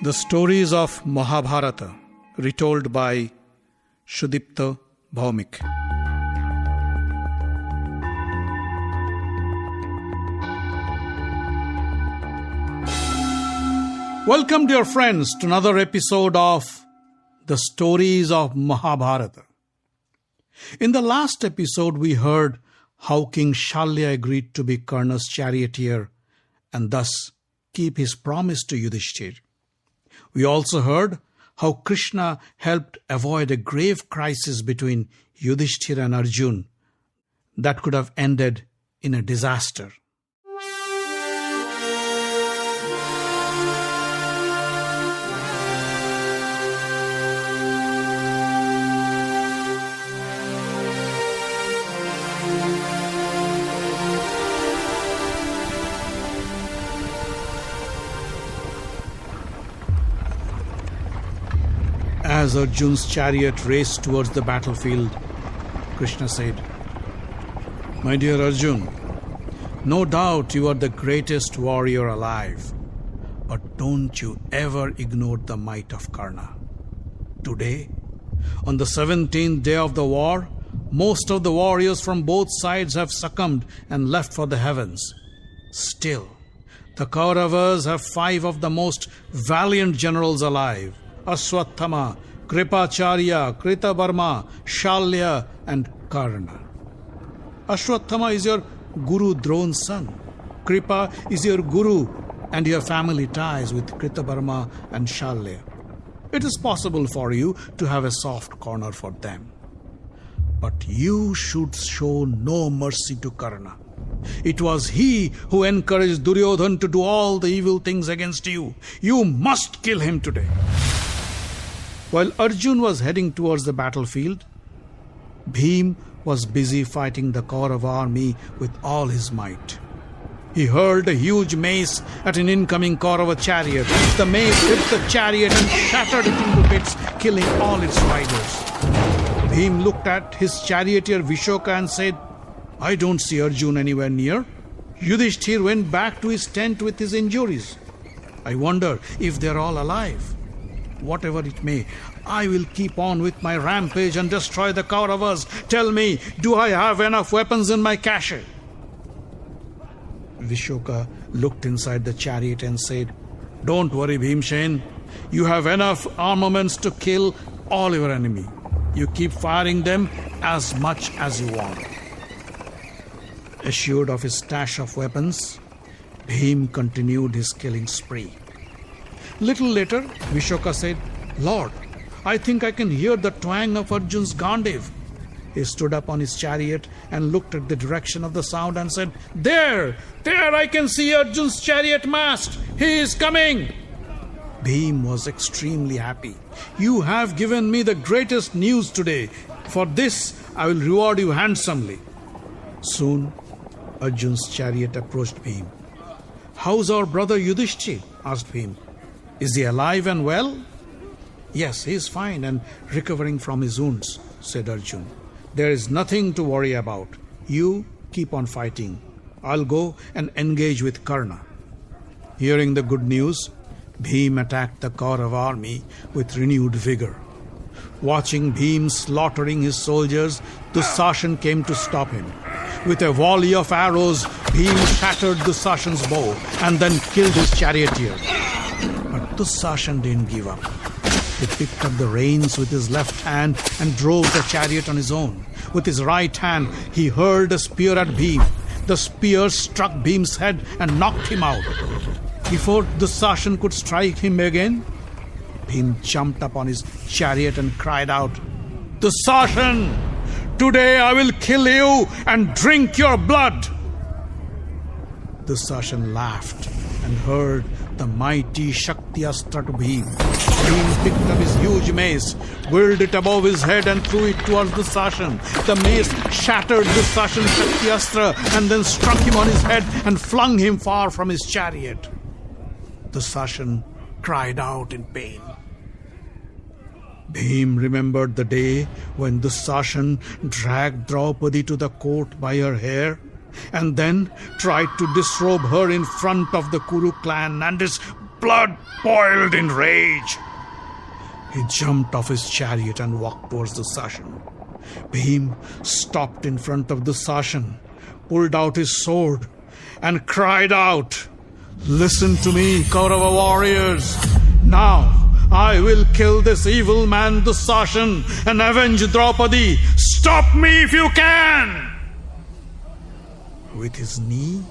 The stories of Mahabharata, retold by Sudipta Bhaumik. Welcome, dear friends, to another episode of The Stories of Mahabharata. In the last episode, we heard how King Shalya agreed to be Karna's charioteer and thus keep his promise to Yudhishthir. We also heard how Krishna helped avoid a grave crisis between Yudhishthir and Arjun that could have ended in a disaster. As Arjun's chariot raced towards the battlefield, Krishna said, "My dear Arjun, no doubt you are the greatest warrior alive, but don't you ever ignore the might of Karna. Today, on the 17th day of the war, most of the warriors from both sides have succumbed and left for the heavens. Still, the Kauravas have 5 of the most valiant generals alive: Ashwatthama, Kripacharya, Kritavarma, Shalya and Karna. Ashwatthama is your Guru Drona's son. Kripa is your Guru and your family ties with Kritavarma and Shalya. It is possible for you to have a soft corner for them. But you should show no mercy to Karna. It was he who encouraged Duryodhan to do all the evil things against you. You must kill him today." While Arjun was heading towards the battlefield, Bhim was busy fighting the Kaurava army with all his might. He hurled a huge mace at an incoming Kaurava chariot. The mace hit the chariot and shattered it into bits, killing all its riders. Bhim looked at his charioteer Vishoka and said, "I don't see Arjun anywhere near. Yudhishthir went back to his tent with his injuries. I wonder if they're all alive. Whatever it may, I will keep on with my rampage and destroy the Kauravas. Tell me, do I have enough weapons in my cache?" Vishoka looked inside the chariot and said, "Don't worry, Bhimsen. You have enough armaments to kill all your enemy. You keep firing them as much as you want." Assured of his stash of weapons, Bhim continued his killing spree. Little later, Vishoka said, "Lord, I think I can hear the twang of Arjun's Gandiv." He stood up on his chariot and looked at the direction of the sound and said, There, I can see Arjun's chariot mast. He is coming." Bhim was extremely happy. "You have given me the greatest news today. For this, I will reward you handsomely." Soon, Arjun's chariot approached Bhim. "How's our brother Yudhishthir?" asked Bhim. "Is he alive and well?" "Yes, he is fine and recovering from his wounds," said Arjun. "There is nothing to worry about. You keep on fighting. I'll go and engage with Karna." Hearing the good news, Bhim attacked the Kaurava army with renewed vigor. Watching Bhim slaughtering his soldiers, Dusashan came to stop him. With a volley of arrows, Bhim shattered Dusashan's bow and then killed his charioteer. But Dusashan didn't give up. He picked up the reins with his left hand and drove the chariot on his own. With his right hand, he hurled a spear at Bhim. The spear struck Bhim's head and knocked him out. Before Dusashan could strike him again, Bhim jumped up on his chariot and cried out, "Dusashan, today I will kill you and drink your blood." Dusashan laughed and hurled the mighty Shakti Astra to Bhim. Bhim picked up his huge mace, whirled it above his head and threw it towards Dusashan. The mace shattered Dusashan's Shakti Astra and then struck him on his head and flung him far from his chariot. Dusashan cried out in pain. Bhim remembered the day when Dusashan dragged Draupadi to the court by her hair and then tried to disrobe her in front of the Kuru clan, and his blood boiled in rage. He jumped off his chariot and walked towards the Sashan. Bhim stopped in front of the Sashan, pulled out his sword, and cried out, "Listen to me, Kaurava warriors! Now I will kill this evil man, Dusashan, and avenge Draupadi. Stop me if you can!" With his knee,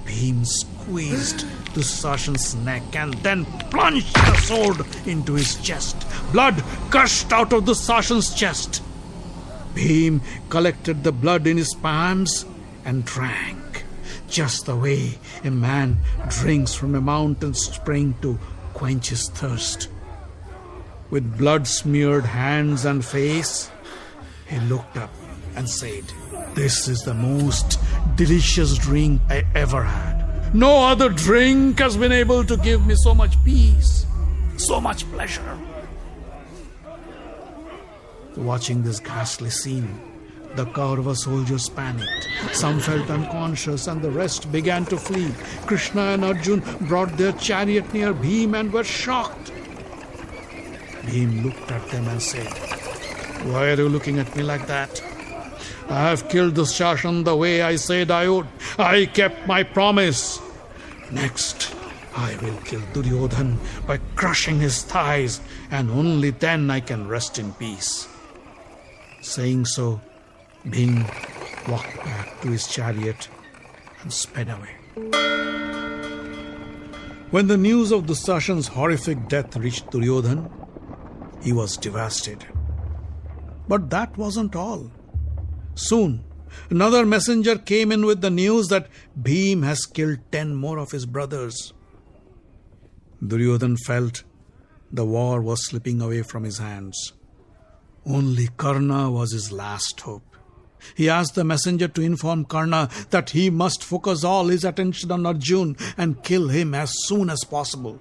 Bhim squeezed Dusashan's neck and then plunged the sword into his chest. Blood gushed out of Dusashan's chest. Bhim collected the blood in his palms and drank, just the way a man drinks from a mountain spring to quench his thirst. With blood-smeared hands and face, he looked up and said, "This is the most delicious drink I ever had. No other drink has been able to give me so much peace, so much pleasure." Watching this ghastly scene, the Kaurava soldiers panicked. Some felt unconscious and the rest began to flee. Krishna and Arjun brought their chariot near Bhim and were shocked. Bhim looked at them and said, "Why are you looking at me like that? I have killed the Shashan the way I said I would. I kept my promise. Next, I will kill Duryodhan by crushing his thighs, and only then I can rest in peace." Saying so, Bhim walked back to his chariot and sped away. When the news of Dusashan's horrific death reached Duryodhan, he was devastated. But that wasn't all. Soon, another messenger came in with the news that Bhim has killed 10 more of his brothers. Duryodhan felt the war was slipping away from his hands. Only Karna was his last hope. He asked the messenger to inform Karna that he must focus all his attention on Arjun and kill him as soon as possible.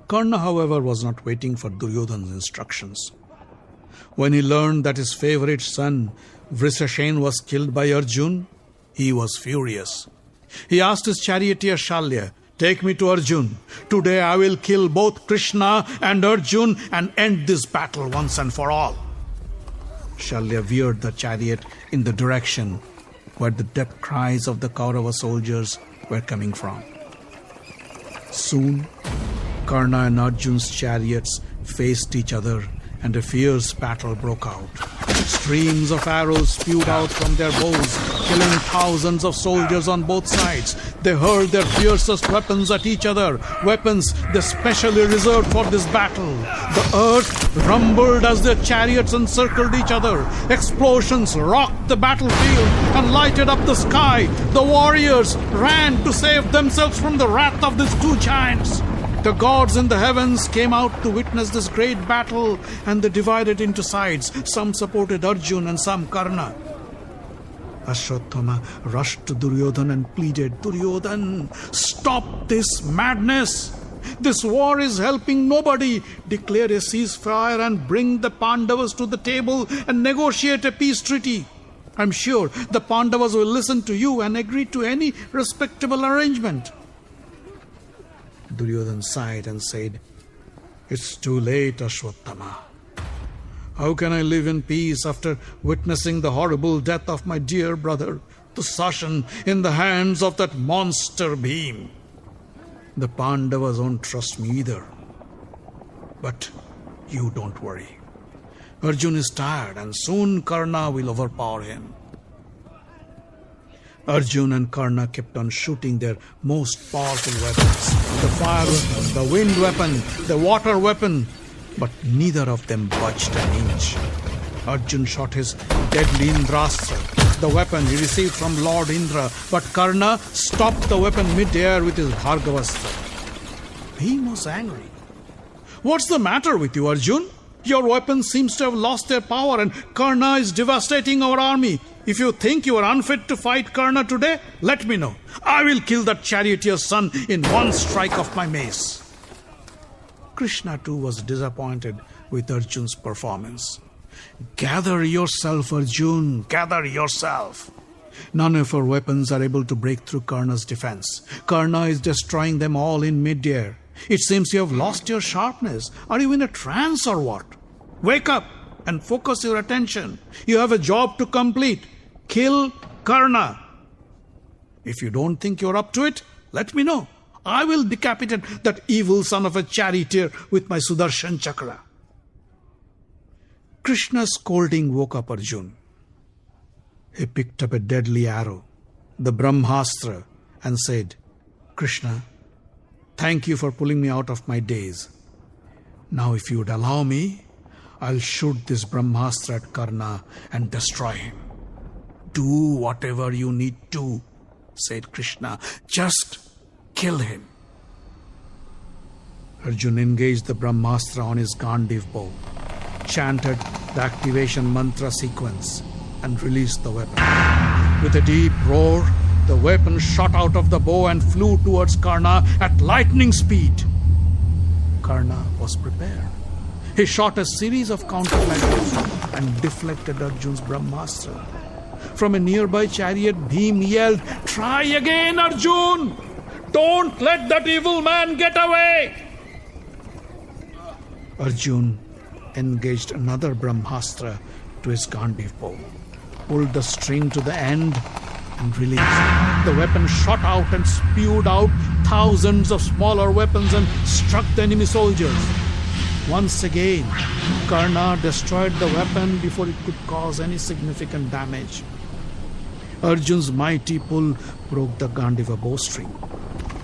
Karna, however, was not waiting for Duryodhan's instructions. When he learned that his favorite son, Vrishasen, was killed by Arjun, he was furious. He asked his charioteer Shalya, "Take me to Arjun. Today I will kill both Krishna and Arjun and end this battle once and for all." Shalya veered the chariot in the direction where the death cries of the Kaurava soldiers were coming from. Soon, Karna and Arjun's chariots faced each other and a fierce battle broke out. Streams of arrows spewed out from their bows, killing thousands of soldiers on both sides. They hurled their fiercest weapons at each other, weapons they specially reserved for this battle. The earth rumbled as their chariots encircled each other. Explosions rocked the battlefield and lighted up the sky. The warriors ran to save themselves from the wrath of these two giants. The gods in the heavens came out to witness this great battle, and they divided into sides. Some supported Arjun and some Karna. Ashwatthama rushed to Duryodhan and pleaded, "Duryodhan, stop this madness. This war is helping nobody. Declare a ceasefire and bring the Pandavas to the table and negotiate a peace treaty. I'm sure the Pandavas will listen to you and agree to any respectable arrangement." Duryodhan sighed and said, "It's too late, Ashwatthama. How can I live in peace after witnessing the horrible death of my dear brother, Dusashan, in the hands of that monster Bhim? The Pandavas won't trust me either. But you don't worry. Arjun is tired and soon Karna will overpower him." Arjun and Karna kept on shooting their most powerful weapons, the fire weapon, the wind weapon, the water weapon, but neither of them budged an inch. Arjun shot his deadly Indrastra, the weapon he received from Lord Indra, but Karna stopped the weapon mid-air with his Bhargavastra. Bhim was angry. "What's the matter with you, Arjun? Your weapons seems to have lost their power and Karna is devastating our army. If you think you are unfit to fight Karna today, let me know. I will kill that charioteer's son in one strike of my mace." Krishna too was disappointed with Arjun's performance. "Gather yourself, Arjun, gather yourself. None of our weapons are able to break through Karna's defense. Karna is destroying them all in mid-air. It seems you have lost your sharpness. Are you in a trance or what? Wake up and focus your attention. You have a job to complete. Kill Karna. If you don't think you're up to it, let me know. I will decapitate that evil son of a charioteer with my Sudarshan Chakra. Krishna's scolding woke up Arjun. He picked up a deadly arrow, the Brahmastra, and said, Krishna, thank you for pulling me out of my daze. Now if you would allow me, I'll shoot this Brahmastra at Karna and destroy him. Do whatever you need to, said Krishna. Just kill him. Arjun engaged the Brahmastra on his Gandiv bow, chanted the activation mantra sequence, and released the weapon. With a deep roar, the weapon shot out of the bow and flew towards Karna at lightning speed. Karna was prepared. He shot a series of countermeasures and deflected Arjun's Brahmastra. From a nearby chariot, Bhim yelled, Try again, Arjun! Don't let that evil man get away! Arjun engaged another Brahmastra to his Gandiv bow, pulled the string to the end, and released. The weapon shot out and spewed out thousands of smaller weapons and struck the enemy soldiers. Once again, Karna destroyed the weapon before it could cause any significant damage. Arjun's mighty pull broke the Gandiva bowstring.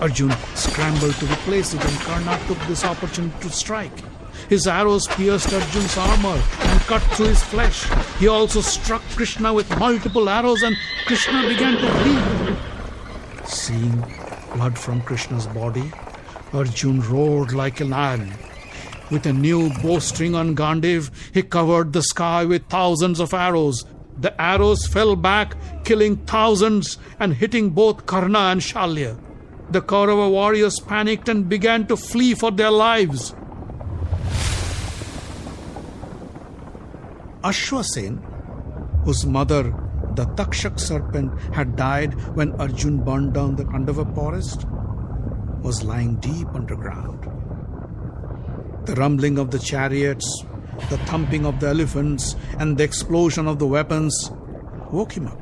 Arjun scrambled to replace it, and Karna took this opportunity to strike. His arrows pierced Arjun's armor and cut through his flesh. He also struck Krishna with multiple arrows, and Krishna began to bleed. Seeing blood from Krishna's body, Arjun roared like a lion. With a new bowstring on Gandiv, he covered the sky with thousands of arrows. The arrows fell back, killing thousands and hitting both Karna and Shalya. The Kaurava warriors panicked and began to flee for their lives. Ashwasen, whose mother, the Takshak serpent, had died when Arjun burned down the Kandava forest, was lying deep underground. The rumbling of the chariots, the thumping of the elephants, and the explosion of the weapons woke him up.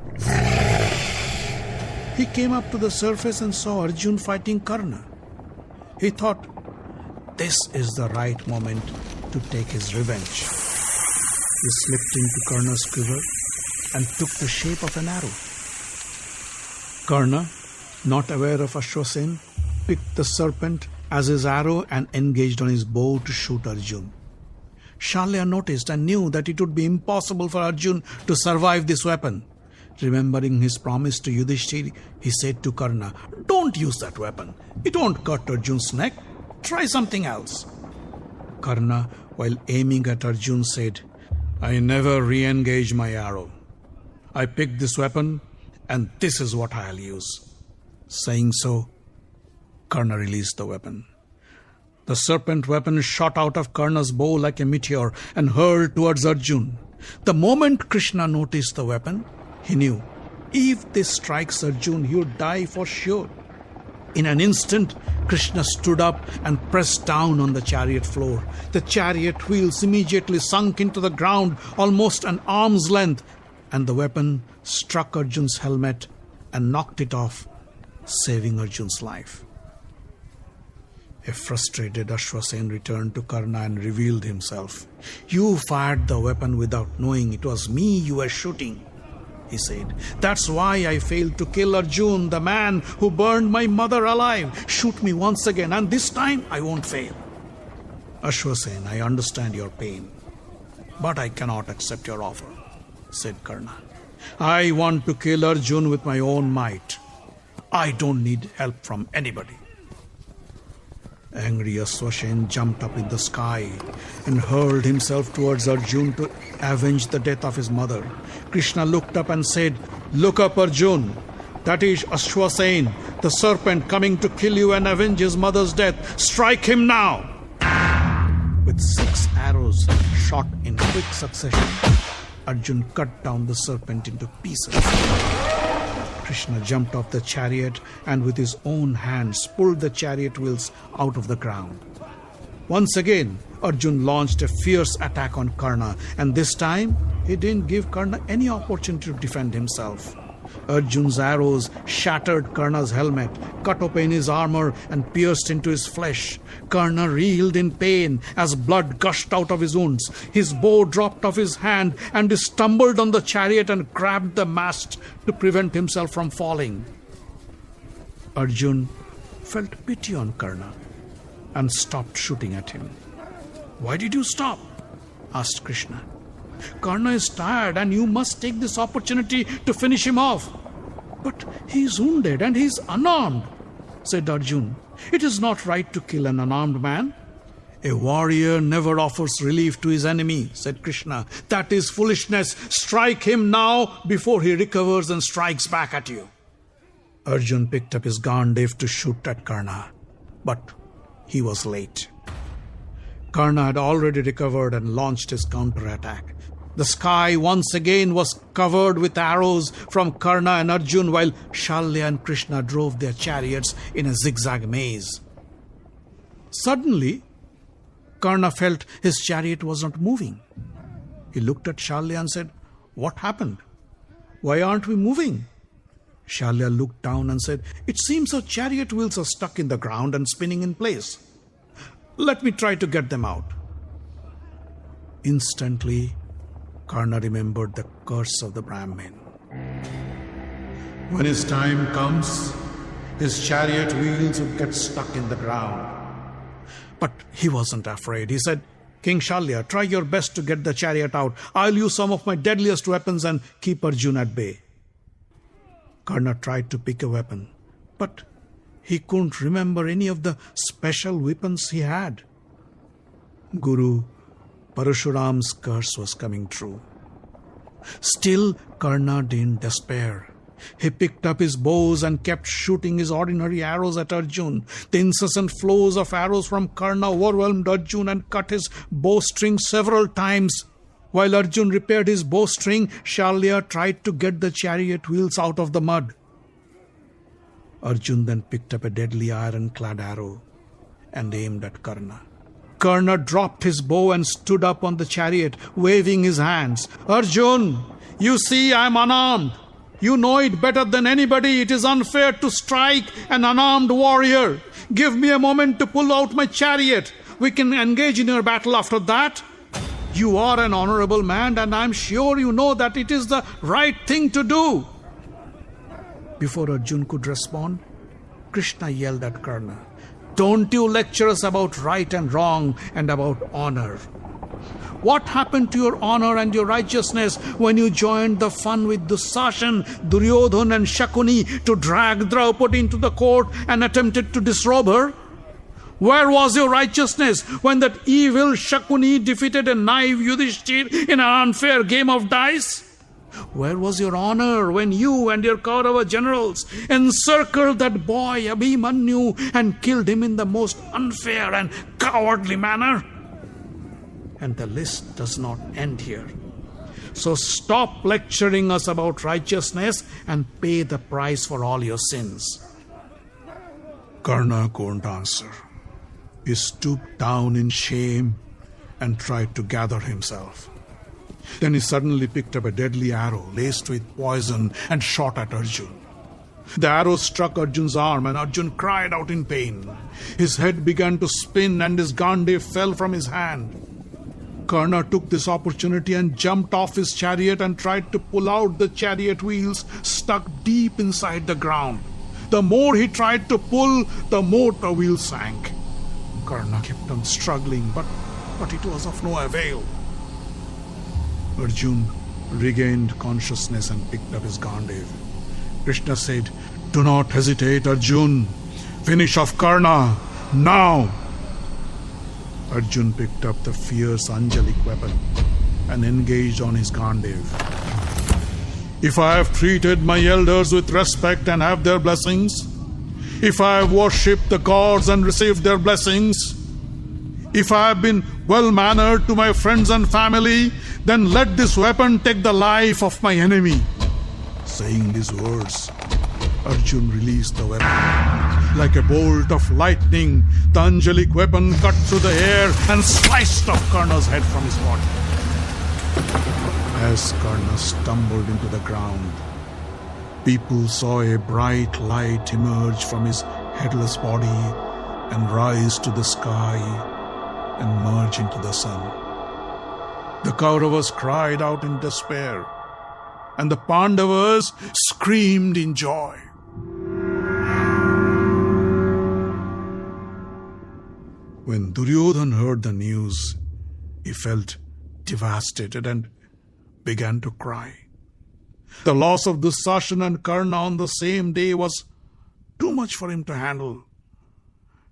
He came up to the surface and saw Arjun fighting Karna. He thought, this is the right moment to take his revenge. He slipped into Karna's quiver and took the shape of an arrow. Karna, not aware of Ashwasen, picked the serpent as his arrow and engaged on his bow to shoot Arjun. Shalya noticed and knew that it would be impossible for Arjun to survive this weapon. Remembering his promise to Yudhishthira, he said to Karna, Don't use that weapon. It won't cut Arjun's neck. Try something else. Karna, while aiming at Arjun, said, I never re-engage my arrow. I picked this weapon, and this is what I'll use. Saying so, Karna released the weapon. The serpent weapon shot out of Karna's bow like a meteor and hurled towards Arjun. The moment Krishna noticed the weapon, he knew, if this strikes Arjun, he would die for sure. In an instant, Krishna stood up and pressed down on the chariot floor. The chariot wheels immediately sunk into the ground almost an arm's length, and the weapon struck Arjun's helmet and knocked it off, saving Arjun's life. A frustrated Ashwasen returned to Karna and revealed himself. You fired the weapon without knowing it was me you were shooting, he said. That's why I failed to kill Arjun, the man who burned my mother alive. Shoot me once again, and this time I won't fail. Ashwasen, I understand your pain, but I cannot accept your offer, said Karna. I want to kill Arjun with my own might. I don't need help from anybody. Angry Ashwasen jumped up in the sky and hurled himself towards Arjun to avenge the death of his mother. Krishna looked up and said, Look up, Arjun. That is Ashwasen, the serpent coming to kill you and avenge his mother's death. Strike him now! With 6 arrows shot in quick succession, Arjun cut down the serpent into pieces. Krishna jumped off the chariot and with his own hands pulled the chariot wheels out of the ground. Once again, Arjun launched a fierce attack on Karna, and this time he didn't give Karna any opportunity to defend himself. Arjun's arrows shattered Karna's helmet, cut open his armor, and pierced into his flesh. Karna reeled in pain as blood gushed out of his wounds. His bow dropped off his hand, and he stumbled on the chariot and grabbed the mast to prevent himself from falling. Arjun felt pity on Karna and stopped shooting at him. "Why did you stop?" asked Krishna. "Karna is tired and you must take this opportunity to finish him off." "But he is wounded and he is unarmed," said Arjun. "It is not right to kill an unarmed man." "A warrior never offers relief to his enemy," said Krishna. "That is foolishness. Strike him now before he recovers and strikes back at you." Arjun picked up his Gandiv to shoot at Karna, but he was late. Karna had already recovered and launched his counterattack. The sky once again was covered with arrows from Karna and Arjun, while Shalya and Krishna drove their chariots in a zigzag maze. Suddenly, Karna felt his chariot was not moving. He looked at Shalya and said, "What happened? Why aren't we moving?" Shalya looked down and said, "It seems our chariot wheels are stuck in the ground and spinning in place. Let me try to get them out." Instantly, Karna remembered the curse of the Brahmin. When his time comes, his chariot wheels would get stuck in the ground. But he wasn't afraid. He said, "King Shalya, try your best to get the chariot out. I'll use some of my deadliest weapons and keep Arjun at bay." Karna tried to pick a weapon, but he couldn't remember any of the special weapons he had. Guru Parashuram's curse was coming true. Still, Karna didn't despair. He picked up his bows and kept shooting his ordinary arrows at Arjun. The incessant flows of arrows from Karna overwhelmed Arjun and cut his bowstring several times. While Arjun repaired his bowstring, Shalya tried to get the chariot wheels out of the mud. Arjun then picked up a deadly iron-clad arrow and aimed at Karna. Karna dropped his bow and stood up on the chariot, waving his hands. "Arjun, you see I am unarmed. You know it better than anybody. It is unfair to strike an unarmed warrior. Give me a moment to pull out my chariot. We can engage in your battle after that. You are an honorable man, and I am sure you know that it is the right thing to do." Before Arjun could respond, Krishna yelled at Karna, "Don't you lecture us about right and wrong and about honor. What happened to your honor and your righteousness when you joined the fun with Dusashan, Duryodhan and Shakuni to drag Draupadi into the court and attempted to disrobe her? Where was your righteousness when that evil Shakuni defeated a naive Yudhishthir in an unfair game of dice? Where was your honor when you and your Kaurava generals encircled that boy Abhimanyu and killed him in the most unfair and cowardly manner?" And the list does not end here. So stop lecturing us about righteousness and pay the price for all your sins. Karna couldn't answer. He stooped down in shame and tried to gather himself. Then he suddenly picked up a deadly arrow laced with poison and shot at Arjun. The arrow struck Arjun's arm and Arjun cried out in pain. His head began to spin and his Gandiv fell from his hand. Karna took this opportunity and jumped off his chariot and tried to pull out the chariot wheels stuck deep inside the ground. The more he tried to pull, the more the wheels sank. Karna kept on struggling, but it was of no avail. Arjun regained consciousness and picked up his Gandiv. Krishna said, "Do not hesitate, Arjun. Finish off Karna, now!" Arjun picked up the fierce angelic weapon and engaged on his Gandiv. "If I have treated my elders with respect and have their blessings, if I have worshipped the gods and received their blessings, if I have been well-mannered to my friends and family, then let this weapon take the life of my enemy. Saying these words, Arjun released the weapon. Like a bolt of lightning, the angelic weapon cut through the air and sliced off Karna's head from his body. As Karna stumbled into the ground, people saw a bright light emerge from his headless body and rise to the sky and merge into the sun. The Kauravas cried out in despair, and the Pandavas screamed in joy. When Duryodhana heard the news, he felt devastated and began to cry. The loss of Dussasana and Karna on the same day was too much for him to handle.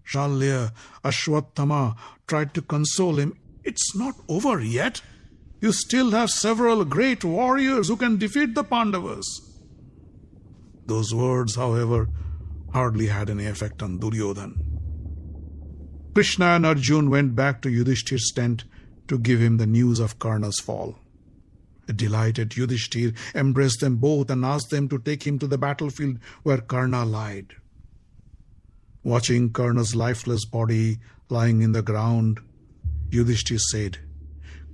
Shalya, Ashwatthama tried to console him. It's not over yet. You still have several great warriors who can defeat the Pandavas. Those words, however, hardly had any effect on Duryodhana. Krishna and Arjun went back to Yudhishthir's tent to give him the news of Karna's fall. A delighted Yudhishthir embraced them both and asked them to take him to the battlefield where Karna lied. Watching Karna's lifeless body lying in the ground, Yudhishthir said,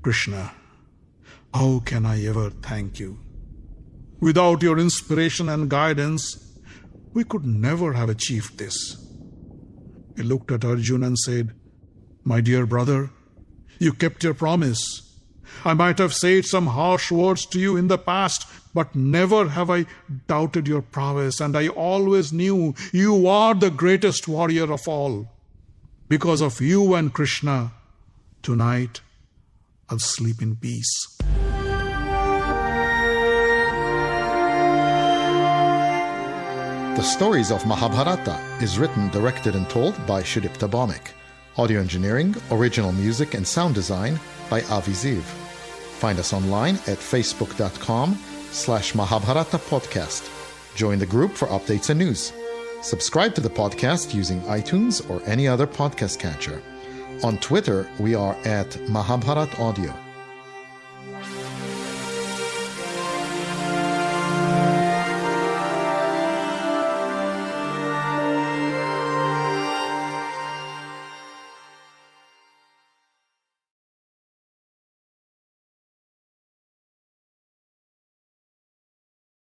"Krishna, how can I ever thank you? Without your inspiration and guidance, we could never have achieved this." He looked at Arjun and said, "My dear brother, you kept your promise. I might have said some harsh words to you in the past, but never have I doubted your prowess, and I always knew you are the greatest warrior of all. Because of you and Krishna, tonight I'll sleep in peace." The Stories of Mahabharata is written, directed and told by Sudipta Bhawmik. Audio engineering, original music and sound design by Avi Ziv. Find us online at facebook.com/Mahabharata podcast. Join the group for updates and news. Subscribe to the podcast using iTunes or any other podcast catcher. On Twitter, we are at Mahabharat Audio.